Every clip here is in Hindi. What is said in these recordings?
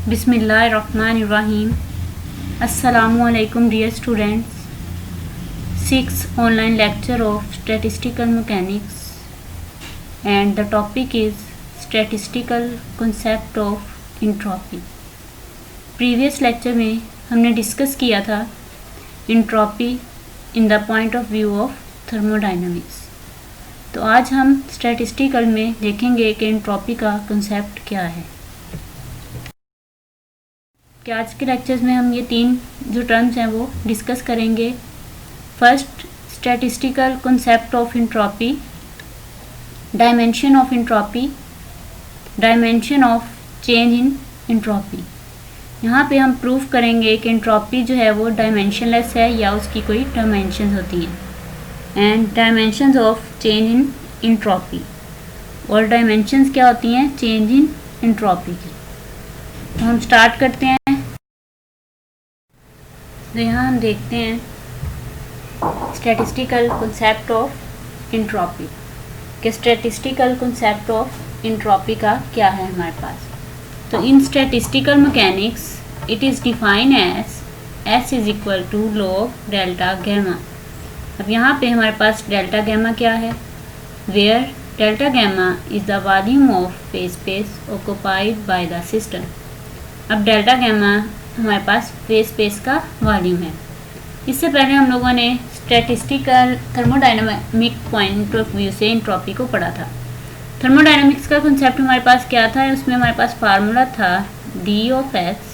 बिस्मिल्लाहिर्रहमानिर्रहीम। अस्सलामुअलैकुम dear students. 6th online lecture of statistical mechanics and the topic is statistical concept of entropy। Previous lecture में हमने डिस्कस किया था entropy in the point of view of thermodynamics. तो आज हम स्टैटिस्टिकल में देखेंगे कि इंट्रॉपी का कंसेप्ट क्या है। कि आज के लेक्चर्स में हम ये तीन जो टर्म्स हैं वो डिस्कस करेंगे। First, statistical concept of entropy, dimension of entropy, dimension of change in entropy. यहाँ पे हम प्रूव करेंगे कि इंट्रॉपी जो है वो डायमेंशनलेस है या उसकी कोई डायमेंशंस होती हैं। And dimensions of change in entropy, और डायमेंशंस क्या होती हैं चेंज इन इंट्रॉपी की। तो हम स्टार्ट करते हैं। तो यहाँ हम देखते हैं स्टैटिस्टिकल कंसेप्ट ऑफ इंट्रॉपी कि स्टैटिस्टिकल कंसेप्ट ऑफ इंट्रॉपी का क्या है हमारे पास। तो in statistical mechanics it is define as S is equal to log delta gamma. अब यहाँ पे हमारे पास डेल्टा गैमा क्या है, where delta gamma is the volume of phase space occupied by the system. अब डेल्टा गैमा हमारे पास फेज स्पेस का वॉल्यूम है। इससे पहले हम लोगों ने statistical thermodynamic point of view से इंट्रॉपी को पढ़ा था। थर्मोडायनामिक्स का कंसेप्ट हमारे पास क्या था, उसमें हमारे पास फार्मूला था D ऑफ S,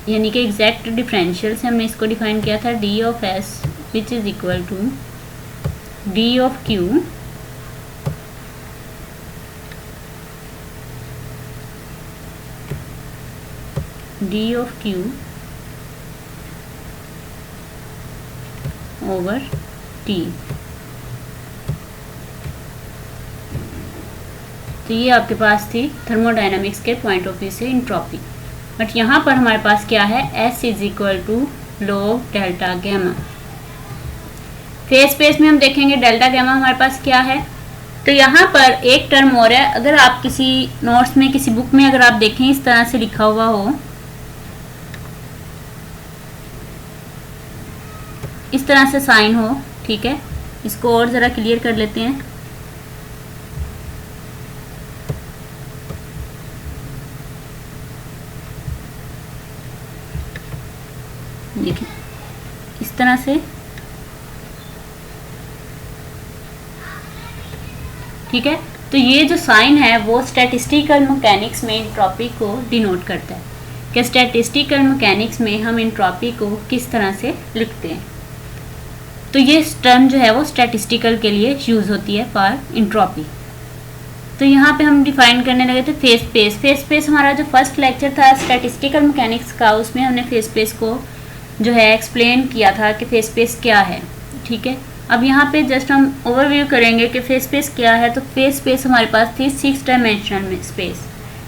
यानी कि एग्जैक्ट डिफरेंशियल से हमने इसको डिफाइन किया था D of S which is equal to D of Q D of Q over T। तो ये आपके पास थी थर्मोडायनामिक्स के पॉइंट ऑफ व्यू से इंट्रॉपी। बट यहाँ पर हमारे पास क्या है, S is equal to log delta gamma. Phase space में हम देखेंगे डेल्टा गैमा हमारे पास क्या है। तो यहाँ पर एक टर्म और है, अगर आप किसी नोट्स में किसी बुक में अगर आप देखें इस तरह से लिखा हुआ हो, इस तरह से साइन हो, ठीक है, इसको और ज़रा क्लियर कर लेते हैं। देखिए इस तरह से, ठीक है। तो ये जो साइन है वो स्टैटिस्टिकल मैकेनिक्स में इंट्रॉपी को डिनोट करता है कि स्टैटिस्टिकल मैकेनिक्स में हम इंट्रॉपी को किस तरह से लिखते हैं। तो ये टर्म जो है वो स्टैटिस्टिकल के लिए यूज़ होती है फॉर इंट्रॉपी। तो यहाँ पे हम डिफाइन करने लगे थे फेज स्पेस। फेज स्पेस हमारा जो फर्स्ट लेक्चर था स्टैटिस्टिकल मैकेनिक्स का, उसमें हमने फेज स्पेस को जो है एक्सप्लेन किया था कि फेज स्पेस क्या है, ठीक है। अब यहाँ पे जस्ट हम ओवरव्यू करेंगे कि फेज स्पेस क्या है। तो फेज स्पेस हमारे पास थी 6 डायमेंशनल में स्पेस,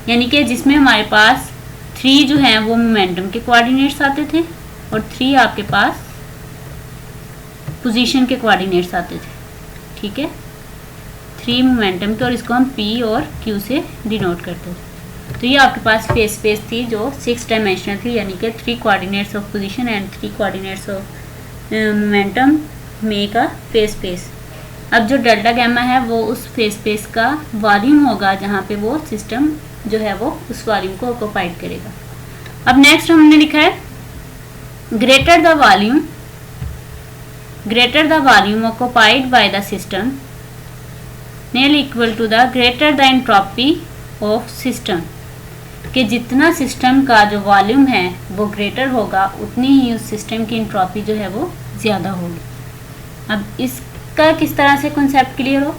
यानी कि जिसमें हमारे पास 3 जो हैं वो मोमेंटम के कोऑर्डिनेट्स आते थे और 3 आपके पास पोजीशन के कोऑर्डिनेट्स आते थे, ठीक है। 3 मोमेंटम के, और इसको हम P और Q से डिनोट करते थे। तो ये आपके पास फेज स्पेस थी जो 6 डायमेंशनल थी, यानी कि 3 coordinates of position and 3 coordinates of momentum make a phase space. अब जो डेल्टा गैमा है वो उस फेज स्पेस का वॉल्यूम होगा जहाँ पे वो सिस्टम जो है वो उस वॉल्यूम को ऑक्युपाइड करेगा। अब नेक्स्ट हमने लिखा है greater the volume occupied by the system nearly equal to the greater the entropy of system। कि जितना सिस्टम का जो वॉल्यूम है वो ग्रेटर होगा उतनी ही उस सिस्टम की इंट्रॉपी जो है वो ज़्यादा होगी। अब इसका किस तरह से कॉन्सेप्ट क्लियर हो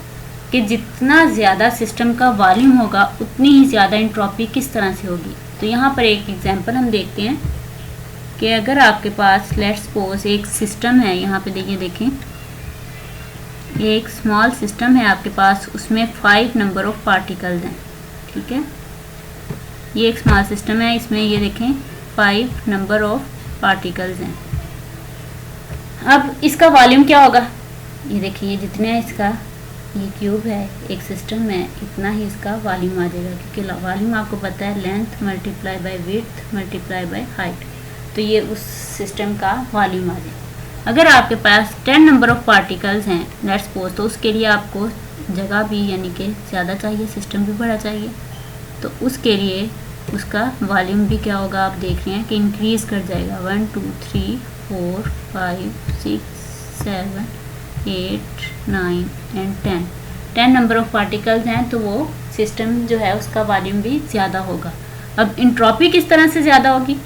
कि जितना ज़्यादा सिस्टम का वॉल्यूम होगा उतनी ही ज़्यादा इंट्रॉपी किस तरह से होगी। तो यहाँ पर एक एग्जांपल हम देखते हैं कि अगर आपके पास लेट्स सपोज एक सिस्टम है, यहाँ पे देखिए देखें एक स्मॉल सिस्टम है आपके पास, उसमें 5 नंबर ऑफ पार्टिकल्स हैं, ठीक है। ये एक स्मॉल सिस्टम है, इसमें ये देखें 5 नंबर ऑफ पार्टिकल्स हैं। अब इसका वॉल्यूम क्या होगा, ये देखिए जितने इसका ये क्यूब है, एक सिस्टम है, इतना ही इसका वॉल्यूम आ जाएगा, क्योंकि वॉल्यूम आपको पता है length multiply by width multiply by height, तो ये उस सिस्टम का वॉल्यूम आ जाएगा। अगर आपके पास 10 नंबर ऑफ पार्टिकल्स हैं लेट्स सपोज, तो उसके लिए आपको जगह भी यानी कि ज़्यादा चाहिए, सिस्टम भी बड़ा चाहिए, तो उसके लिए उसका वॉल्यूम भी क्या होगा, आप देख रहे हैं कि इंक्रीज़ कर जाएगा। 1 2 3 4 5 6 7 8 9 एंड 10 नंबर ऑफ पार्टिकल्स हैं, तो वो सिस्टम जो है उसका वॉल्यूम भी ज़्यादा होगा। अब इंट्रॉपी किस तरह से ज़्यादा होगी,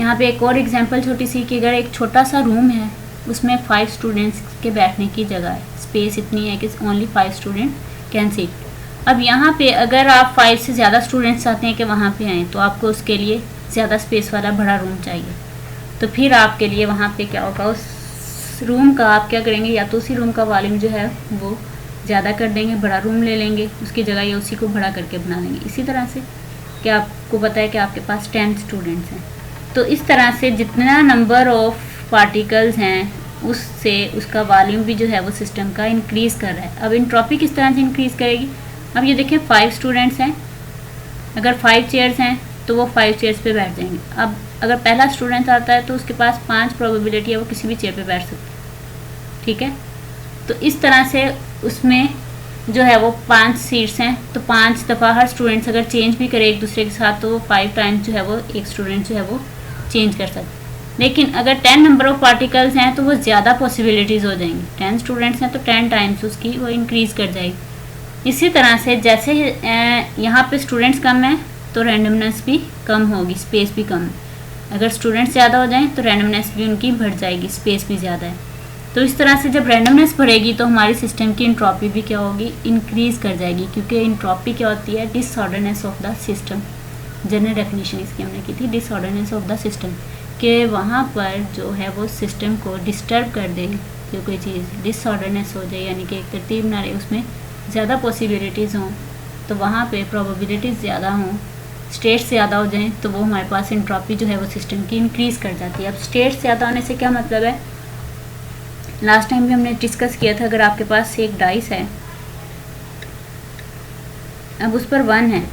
यहाँ पे एक और एग्जांपल छोटी सी, कि अगर एक छोटा सा रूम है उसमें 5 स्टूडेंट्स के बैठने की जगह है, स्पेस इतनी है कि ओनली 5 स्टूडेंट कैन सिट। अब यहाँ पे अगर आप 5 से ज़्यादा स्टूडेंट्स चाहते हैं कि वहाँ पे आएँ, तो आपको उसके लिए ज़्यादा स्पेस वाला बड़ा रूम चाहिए। तो फिर आपके लिए वहाँ पे क्या होगा, उस रूम का आप क्या करेंगे, या तो उसी रूम का वॉल्यूम जो है वो ज़्यादा कर देंगे, बड़ा रूम ले लेंगे उसकी जगह, या उसी को बड़ा करके बना लेंगे। इसी तरह से कि आपको पता है कि आपके पास 10 स्टूडेंट्स हैं, तो इस तरह से जितना नंबर ऑफ पार्टिकल्स हैं उससे उसका वॉल्यूम भी जो है वो सिस्टम का इंक्रीज़ कर रहा है। अब एंट्रोपी किस तरह से इंक्रीज़ करेगी, अब ये देखिए 5 स्टूडेंट्स हैं, अगर 5 चेयर्स हैं तो वो 5 चेयर्स पे बैठ जाएंगे। अब अगर पहला स्टूडेंट आता है तो उसके पास 5 प्रोबेबिलिटी है वो किसी भी चेयर पे बैठ सकता है, ठीक है। तो इस तरह से उसमें जो है वो 5 सीट्स हैं, तो 5 दफ़ा हर स्टूडेंट्स अगर चेंज भी करे एक दूसरे के साथ, तो 5 टाइम्स जो है वो एक स्टूडेंट जो है वो चेंज कर सकते हैं। लेकिन अगर 10 नंबर ऑफ पार्टिकल्स हैं तो वो ज़्यादा पॉसिबिलिटीज़ हो जाएंगी। 10 स्टूडेंट्स हैं तो 10 टाइम्स उसकी वो इंक्रीज़ कर जाएगी। इसी तरह से जैसे यहाँ पे स्टूडेंट्स कम हैं तो रैंडमनेस भी कम होगी, स्पेस भी कम है। अगर स्टूडेंट्स ज़्यादा हो जाएं तो रैंडमनेस भी उनकी बढ़ जाएगी, स्पेस भी ज़्यादा है। तो इस तरह से जब रैंडमनेस बढ़ेगी तो हमारी सिस्टम की इंट्रॉपी भी क्या होगी, इंक्रीज़ कर जाएगी, क्योंकि इंट्रॉपी क्या होती है, disorderness of the system. General definition इसकी हमने की थी, डिसऑर्डरनेस ऑफ द सिस्टम, कि वहाँ पर जो है वो सिस्टम को डिस्टर्ब कर दे, जो कोई चीज़ डिसऑर्डरनेस हो जाए यानी कि एक तरतीब ना रहे, उसमें ज़्यादा पॉसिबिलिटीज़ हों, तो वहाँ पे प्रोबेबिलिटीज़ ज़्यादा हों, स्टेट्स ज़्यादा हो जाएं, तो वो हमारे पास एंट्रोपी जो है वो सिस्टम की इंक्रीज़ कर जाती है। अब स्टेट्स ज़्यादा होने से क्या मतलब है, लास्ट टाइम भी हमने डिस्कस किया था, अगर आपके पास एक डाइस है, अब उस पर 1 है,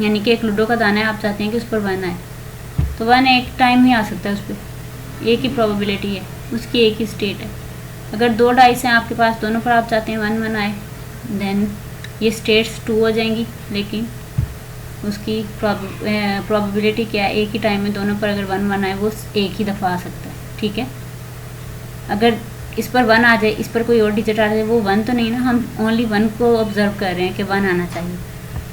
यानी कि एक लूडो का दाना है, आप चाहते हैं कि उस पर 1 आए, तो 1 एक टाइम ही आ सकता है, उस पर एक ही प्रोबेबिलिटी है, उसकी एक ही स्टेट है। अगर 2 डाइस हैं आपके पास, दोनों पर आप चाहते हैं 1 1 आए, देन ये स्टेट्स 2 हो जाएंगी, लेकिन उसकी प्रोबेबिलिटी क्या है, एक ही टाइम में दोनों पर अगर 1 1 आए वो एक ही दफ़ा आ सकता है, ठीक है। अगर इस पर 1 आ जाए, इस पर कोई और डिजिट आ जाए, वो 1 तो नहीं ना, हम ओनली 1 को ऑब्जर्व कर रहे हैं कि 1 आना चाहिए,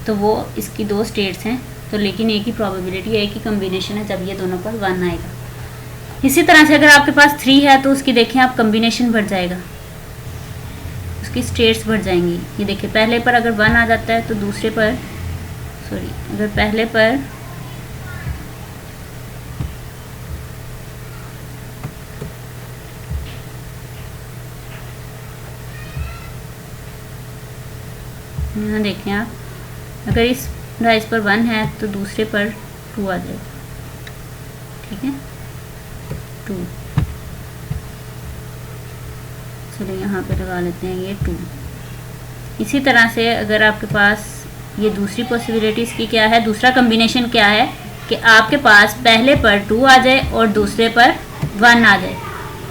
तो वो इसकी 2 स्टेट्स हैं, तो लेकिन एक ही प्रोबेबिलिटी है, एक ही कम्बिनेशन है जब ये दोनों पर 1 आएगा। इसी तरह से अगर आपके पास 3 है तो उसकी देखें आप कम्बिनेशन बढ़ जाएगा, उसकी स्टेट्स बढ़ जाएंगी। ये देखिए पहले पर अगर 1 आ जाता है तो दूसरे पर अगर पहले पर यहाँ देखें आप, अगर इस डाइस पर 1 है तो दूसरे पर 2 आ जाएगा, ठीक है, 2। चलिए यहाँ पे लगा लेते हैं ये 2। इसी तरह से अगर आपके पास ये दूसरी पॉसिबिलिटीज़ की क्या है, दूसरा कम्बिनेशन क्या है कि आपके पास पहले पर 2 आ जाए और दूसरे पर 1 आ जाए,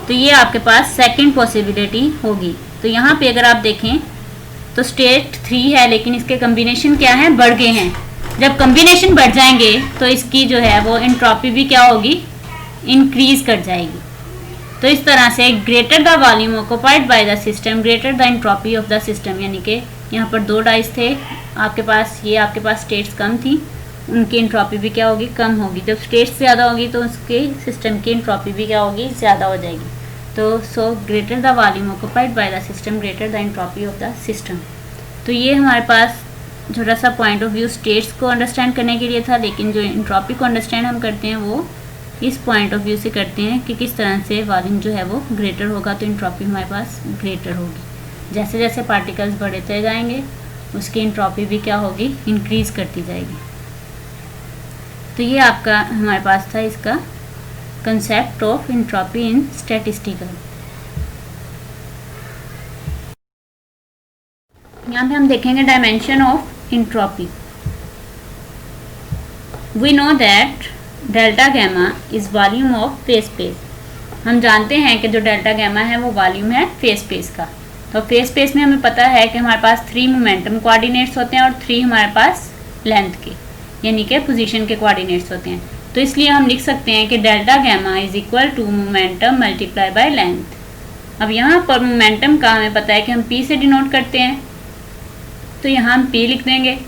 तो ये आपके पास सेकंड पॉसिबिलिटी होगी। तो यहाँ पे अगर आप देखें तो स्टेट 3 है, लेकिन इसके कम्बिनेशन क्या है, बढ़ गए हैं। जब कम्बिनेशन बढ़ जाएंगे तो इसकी जो है वो एंट्रोपी भी क्या होगी, इंक्रीज़ कर जाएगी। तो इस तरह से greater the volume occupied by the system greater the entropy of the system, यानी कि यहाँ पर 2 डाइस थे आपके पास, ये आपके पास स्टेट्स कम थी, उनकी एंट्रोपी भी क्या होगी, कम होगी। जब स्टेट्स ज़्यादा होगी तो उसके सिस्टम की एंट्रोपी भी क्या होगी, ज़्यादा हो जाएगी। तो so greater the volume occupied by the system greater the entropy of the system. तो ये हमारे पास छोटा सा पॉइंट ऑफ व्यू स्टेट्स को अंडरस्टैंड करने के लिए था, लेकिन जो एंट्रोपी को अंडरस्टैंड हम करते हैं वो इस पॉइंट ऑफ व्यू से करते हैं कि किस तरह से वॉल्यूम जो है वो ग्रेटर होगा तो एंट्रोपी हमारे पास ग्रेटर होगी। जैसे जैसे पार्टिकल्स बढ़ते जाएंगे उसकी एंट्रोपी भी क्या होगी, इंक्रीज़ करती जाएगी। तो ये आपका हमारे पास था इसका concept of entropy in statistical. यहाँ पे हम देखेंगे dimension of entropy. We know that delta gamma is volume of phase space. हम जानते हैं कि जो डेल्टा गैमा है वो वॉल्यूम है फेज स्पेस का। तो फेज स्पेस में हमें पता है कि हमारे पास 3 मोमेंटम कोऑर्डिनेट्स होते हैं और 3 हमारे पास लेंथ के यानी कि पोजीशन के कोऑर्डिनेट्स होते हैं। तो इसलिए हम लिख सकते हैं कि delta gamma is equal to momentum multiply by length. अब यहाँ पर मोमेंटम का हमें पता है कि हम p से डिनोट करते हैं, तो यहाँ हम p लिख देंगे।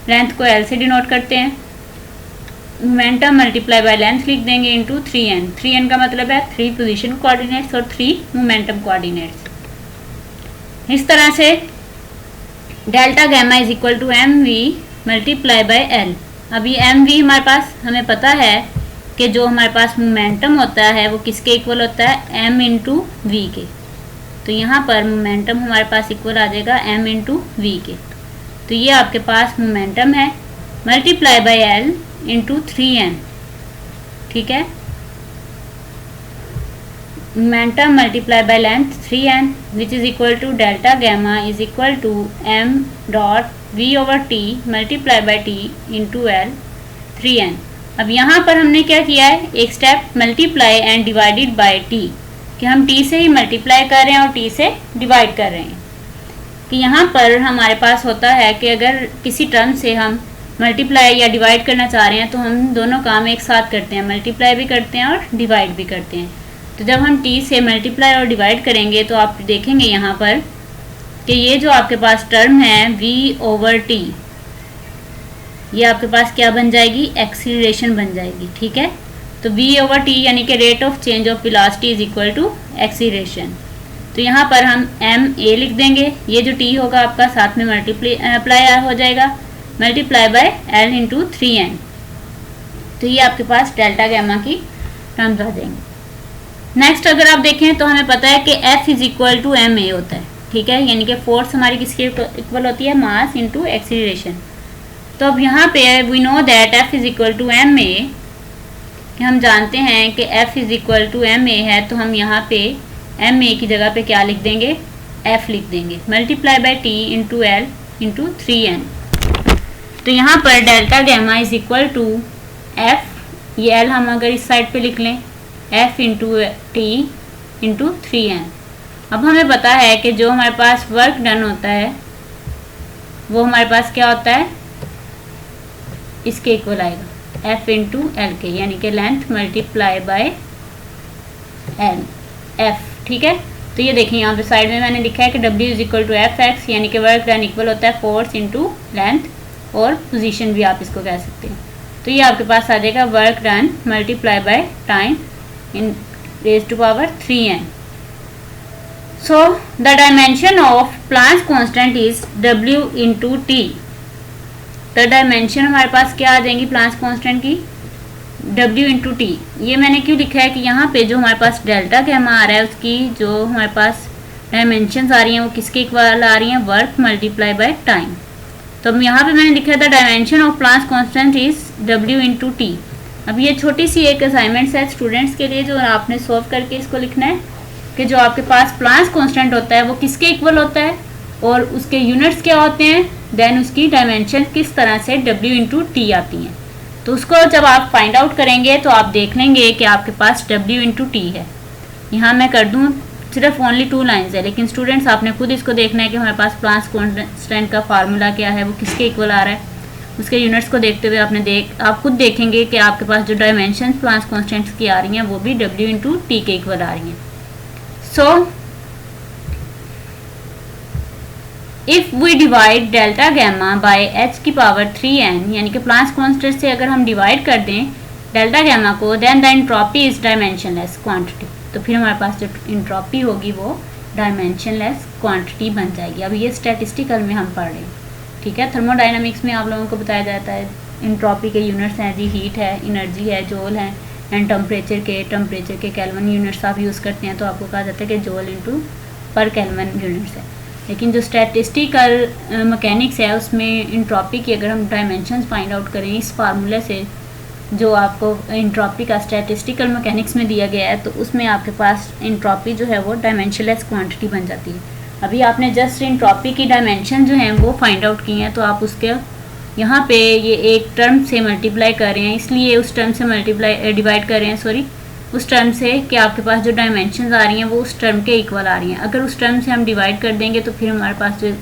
लेंथ को l से डिनोट करते हैं, मोमेंटम मल्टीप्लाई बाय लेंथ लिख देंगे इंटू 3n। 3n का मतलब है 3 पोजीशन कोऑर्डिनेट्स और 3 मोमेंटम कोऑर्डिनेट्स। इस तरह से delta gamma is equal to mv multiply by l। अब ये mv हमारे पास हमें पता है कि जो हमारे पास मोमेंटम होता है वो किसके इक्वल होता है, m इंटू वी के। तो यहाँ पर मोमेंटम हमारे पास इक्वल आ जाएगा m इंटू वी के। तो ये आपके पास मोमेंटम है multiply by l into 3n। ठीक है, momentum multiply by length 3n which is equal to delta gamma is equal to m dot v over t multiply by t into l 3n। अब यहाँ पर हमने क्या किया है, एक step multiply and divided by t, कि हम t से ही मल्टीप्लाई कर रहे हैं और t से डिवाइड कर रहे हैं। कि यहाँ पर हमारे पास होता है कि अगर किसी टर्म से हम मल्टीप्लाई या डिवाइड करना चाह रहे हैं तो हम दोनों काम एक साथ करते हैं, मल्टीप्लाई भी करते हैं और डिवाइड भी करते हैं। तो जब हम t से मल्टीप्लाई और डिवाइड करेंगे तो आप देखेंगे यहाँ पर कि ये जो आपके पास टर्म है v ओवर t, ये आपके पास क्या बन जाएगी, एक्सीलरेशन बन जाएगी। ठीक है, तो v ओवर t यानी कि rate of change of velocity is equal to acceleration. तो यहाँ पर हम m a लिख देंगे, ये जो t होगा आपका साथ में मल्टीप्लाई हो जाएगा multiply by l into 3n। तो ये आपके पास डेल्टा गैमा की टर्म्स आ जाएंगे। नेक्स्ट अगर आप देखें तो हमें पता है कि F is equal to m a होता है। ठीक है, यानी कि फोर्स हमारी किसके इक्वल होती है, मास इंटू एक्सीलरेशन। तो अब यहाँ पे we know that F is equal to m a, कि हम जानते हैं कि F is equal to m a है, तो हम यहाँ पे एम ए की जगह पे क्या लिख देंगे, F लिख देंगे multiply by T into L into 3n। तो यहाँ पर delta gamma is equal to F, ये L हम अगर इस साइड पे लिख लें, F into T into 3n। अब हमें पता है कि जो हमारे पास वर्क डन होता है वो हमारे पास क्या होता है, इसके इक्वल आएगा F इंटू एल के, यानी कि length multiply by L F। ठीक है, तो ये देखिए यहाँ पे साइड में मैंने लिखा है कि W is equal to F x, यानी कि वर्क डन इक्वल होता है फोर्स इंटू लेंथ और पोजीशन भी आप इसको कह सकते हैं। तो ये आपके पास आ जाएगा work done multiply by time in raise to power 3n। So the dimension of Planck's constant is W into t. तो डायमेंशन हमारे पास क्या आ जाएंगी प्लांक्स कांस्टेंट की, W इंटू टी। ये मैंने क्यों लिखा है कि यहाँ पे जो हमारे पास डेल्टा गैमा आ रहा है उसकी जो हमारे पास डायमेंशंस आ रही हैं वो किसके इक्वल आ रही हैं, वर्क मल्टीप्लाई बाय टाइम। तो अब यहाँ पे मैंने लिखा था dimension of Planck's constant is W into T. अब ये छोटी सी एक असाइनमेंट है स्टूडेंट्स के लिए जो आपने सॉल्व करके इसको लिखना है कि जो आपके पास प्लांक्स कांस्टेंट होता है वो किसके इक्वल होता है और उसके यूनिट्स क्या होते हैं, देन उसकी डायमेंशन किस तरह से W इंटू टी आती हैं। तो उसको जब आप फाइंड आउट करेंगे तो आप देख लेंगे कि आपके पास W इंटू टी है। यहाँ मैं कर दूँ सिर्फ ओनली 2 लाइन्स है, लेकिन स्टूडेंट्स आपने खुद इसको देखना है कि हमारे पास प्लांक्स कांस्टेंट का फार्मूला क्या है, वो किसके इक्वल आ रहा है। उसके यूनिट्स को देखते हुए आप खुद देखेंगे कि आपके पास जो डायमेंशन प्लांक्स कांस्टेंट्स की आ रही हैं वो भी W इंटू टी के इक्वल आ रही हैं। So if we divide delta gamma by h की पावर 3n, यानी कि प्लांक्स कांस्टेंट से अगर हम डिवाइड कर दें डेल्टा गैमा को, then the entropy is dimensionless quantity. तो फिर हमारे पास जो एंट्रोपी होगी वो डायमेंशनलेस क्वांटिटी बन जाएगी। अब ये स्टैटिस्टिकल में हम पढ़ रहे हैं। ठीक है, थर्मोडायनामिक्स में आप लोगों को बताया जाता है एंट्रोपी के यूनिट्स हैं जी, हीट है, एनर्जी है, जोल है, एंड टेम्परेचर के केल्विन यूनिट्स आप यूज़ करते हैं तो आपको कहा जाता है कि जोल इंटू पर केल्विन यूनिट्स है। लेकिन जो स्टैटिस्टिकल मैकेनिक्स है उसमें एंट्रोपी की अगर हम डायमेंशंस फाइंड आउट करें इस फार्मूले से जो आपको एंट्रोपी का स्टैटिस्टिकल मैकेनिक्स में दिया गया है, तो उसमें आपके पास एंट्रोपी जो है वो डायमेंशनलेस क्वांटिटी बन जाती है। अभी आपने जस्ट एंट्रोपी की डायमेंशन जो हैं वो फाइंड आउट की हैं, तो आप उसके यहाँ पे ये एक टर्म से मल्टीप्लाई कर रहे हैं, इसलिए उस टर्म से डिवाइड कर रहे हैं, सॉरी, उस टर्म से कि आपके पास जो डायमेंशन आ रही हैं वो उस टर्म के इक्वल आ रही हैं। अगर उस टर्म से हम डिवाइड कर देंगे तो फिर हमारे पास जो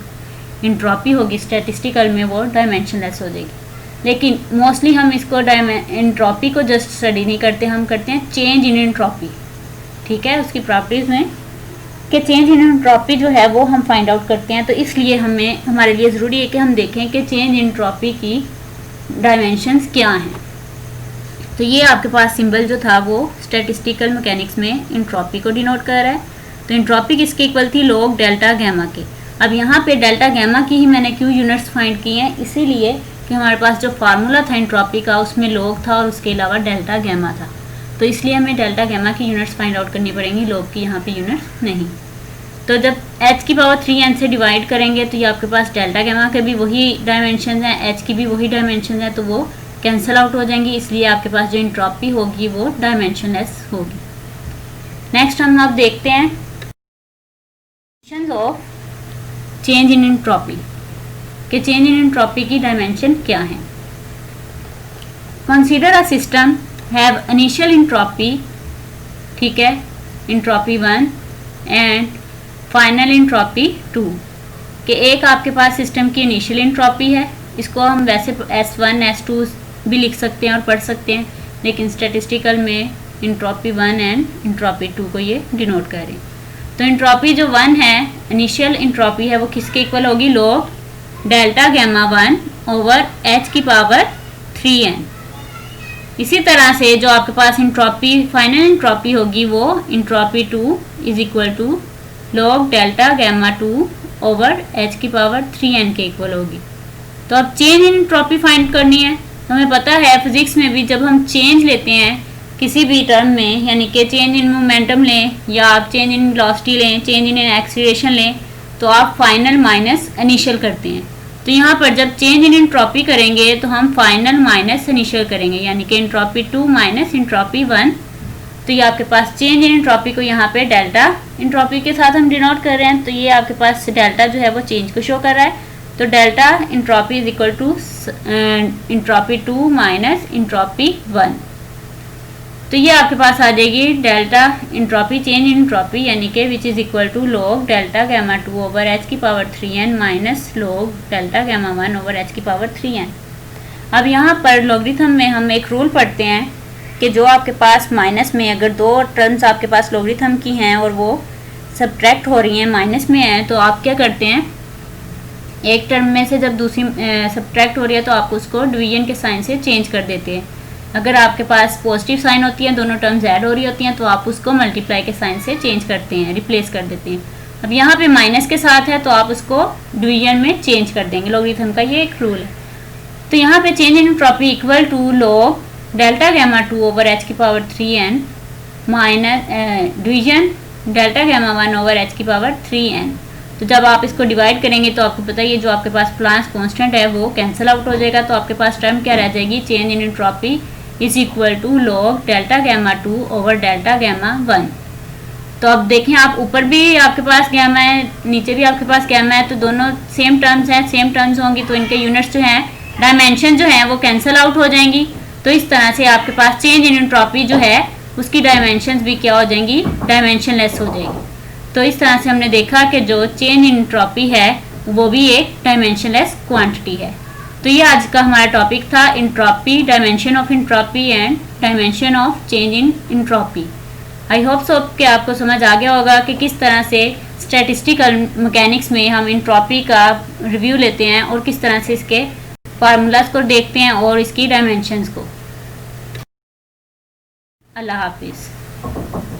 एंट्रोपी होगी स्टैटिस्टिकल में वो डायमेंशनलेस हो जाएगी। लेकिन मोस्टली हम इसको एंट्रोपी को जस्ट स्टडी नहीं करते, हम करते हैं चेंज इन एंट्रोपी। ठीक है, उसकी प्रॉपर्टीज़ में कि चेंज इन एंट्रोपी जो है वो हम फाइंड आउट करते हैं। तो इसलिए हमारे लिए ज़रूरी है कि हम देखें कि चेंज इन एंट्रोपी की डायमेंशंस क्या हैं। तो ये आपके पास सिंबल जो था वो स्टैटिस्टिकल मैकेनिक्स में एंट्रोपी को डिनोट कर रहा है। तो एंट्रोपी किसके इक्वल थी? लॉग डेल्टा गैमा के। अब यहाँ पे डेल्टा गैमा की ही मैंने क्यों यूनिट्स फाइंड की हैं? इसीलिए कि हमारे पास जो फार्मूला था एंट्रोपी का उसमें लॉग था और उसके अलावा डेल्टा गैमा था, तो इसलिए हमें डेल्टा गैमा की यूनिट्स फाइंड आउट करनी पड़ेंगी, लॉग की यहाँ पे यूनिट्स नहीं। तो जब h की पावर 3n से डिवाइड करेंगे तो ये आपके पास डेल्टा गैमा के भी वही डायमेंशन हैं, h की भी वही डायमेंशन है, तो वो कैंसिल आउट हो जाएंगी, इसलिए आपके पास जो एंट्रोपी होगी वो डायमेंशनलेस होगी। नेक्स्ट हम अब देखते हैं ऑफ चेंज इन एंट्रोपी कि चेंज इन एंट्रोपी की डायमेंशन क्या है। Consider a system have initial entropy, ठीक है, एंट्रोपी 1 एंड फाइनल एंट्रोपी 2, कि एक आपके पास सिस्टम की इनिशियल एंट्रोपी है, इसको हम वैसे S1 S2 भी लिख सकते हैं और पढ़ सकते हैं, लेकिन स्टैटिस्टिकल में एंट्रोपी 1 एंड एंट्रोपी 2 को ये डिनोट करें। तो एंट्रोपी जो 1 है, इनिशियल एंट्रोपी है, वो किसके इक्वल होगी? Log delta gamma 1 over h की पावर 3n। इसी तरह से जो आपके पास एंट्रोपी फाइनल एंट्रोपी होगी वो entropy 2 is equal to log delta gamma 2 over h की पावर 3n के इक्वल होगी। तो अब चेंज इन एंट्रोपी फाइंड करनी है। तो हमें पता है फिजिक्स में भी जब हम चेंज लेते हैं किसी भी टर्म में, यानी कि चेंज इन मोमेंटम लें या आप चेंज इन वेलोसिटी लें, चेंज इन एक्सीलरेशन लें, तो आप फाइनल माइनस इनिशियल करते हैं। तो यहाँ पर जब चेंज इन एंट्रोपी करेंगे तो हम फाइनल माइनस इनिशियल करेंगे, यानी कि एंट्रोपी 2 माइनस एंट्रोपी 1। तो ये आपके पास चेंज इन एंट्रोपी को यहाँ पे डेल्टा एंट्रोपी के साथ हम डिनोट कर रहे हैं, तो ये आपके पास डेल्टा जो है वो चेंज को शो कर रहा है। तो delta entropy is equal to entropy 2 minus entropy 1। तो ये आपके पास आ जाएगी delta entropy change in entropy, यानी कि which is equal to log delta gamma 2 over h की power 3n minus log delta gamma 1 over h की पावर 3n। अब यहाँ पर लॉगरिथम में हम एक रूल पढ़ते हैं कि जो आपके पास माइनस में अगर दो टर्म्स आपके पास लॉगरिथम की हैं और वो सब्ट्रैक्ट हो रही हैं, माइनस में है, तो आप क्या करते हैं, एक टर्म में से जब दूसरी सब्ट्रैक्ट हो रही है तो आप उसको डिवीजन के साइन से चेंज कर देते हैं। अगर आपके पास पॉजिटिव साइन होती है, दोनों टर्म्स ऐड हो रही होती हैं, तो आप उसको मल्टीप्लाई के साइन से चेंज करते हैं, रिप्लेस कर देते हैं। अब यहाँ पे माइनस के साथ है तो आप उसको डिवीजन में चेंज कर देंगे, लॉगरिथम का ये एक रूल है। तो यहाँ पे change in entropy equal to log delta gamma 2 over h की power 3n minus division delta gamma 1 over h की पावर 3n। तो जब आप इसको डिवाइड करेंगे तो आपको पता है ये जो आपके पास प्लांस कांस्टेंट है वो कैंसिल आउट हो जाएगा, तो आपके पास टर्म क्या रह जाएगी, change in entropy is equal to log delta gamma 2 over delta gamma 1। तो अब देखें, आप ऊपर भी आपके पास गैमा है, नीचे भी आपके पास गैमा है, तो दोनों सेम टर्म्स हैं, सेम टर्म्स होंगी तो इनके यूनिट्स जो हैं, डायमेंशन जो है वो कैंसिल आउट हो जाएंगी। तो इस तरह से आपके पास चेंज इन एंट्रोपी जो है उसकी डायमेंशंस भी क्या हो जाएंगी, डायमेंशनलेस हो जाएगी। तो इस तरह से हमने देखा कि जो चेंज इन एंट्रोपी है वो भी एक डायमेंशनलेस क्वांटिटी है। तो ये आज का हमारा टॉपिक था, entropy, dimension of entropy and dimension of change in entropy. I hope so कि आपको समझ आ गया होगा कि किस तरह से स्टैटिस्टिकल मैकेनिक्स में हम एंट्रोपी का रिव्यू लेते हैं और किस तरह से इसके फार्मूलाज को देखते हैं और इसकी डायमेंशंस को। अल्लाह हाफिज़।